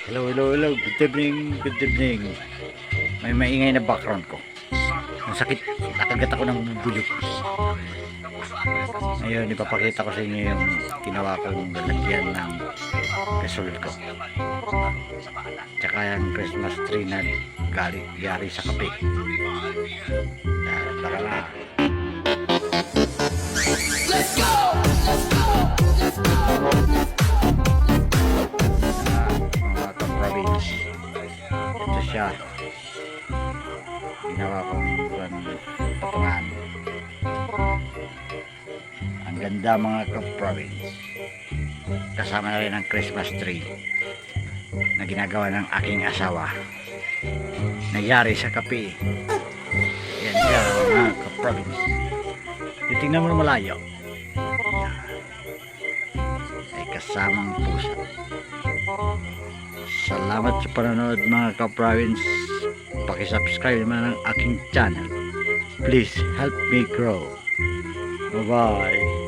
Hello, hello, hello. Good evening, good evening. May maingay na background ko. Ang sakit. Nakagat ako ng bubulok. Ngayon, ipapakita ko sa inyo yung ginawa kong lalagyan ng result ko. Tsaka yung Christmas tree na yari sa kape. Tara na. Let's go! Let's go! Let's go! Mga ka-province, ito siya, ginawa kong patungan. Ang ganda mga ka-province, kasama na rin ang Christmas tree na ginagawa ng aking asawa, nagyari sa kape. Yan siya mga ka-province. Titingnan mo na malayo, ay kasamang pusa. Salamat sa panonood mga ka-province. Paki-subscribe naman ang aking channel. Please help me grow. Bye bye.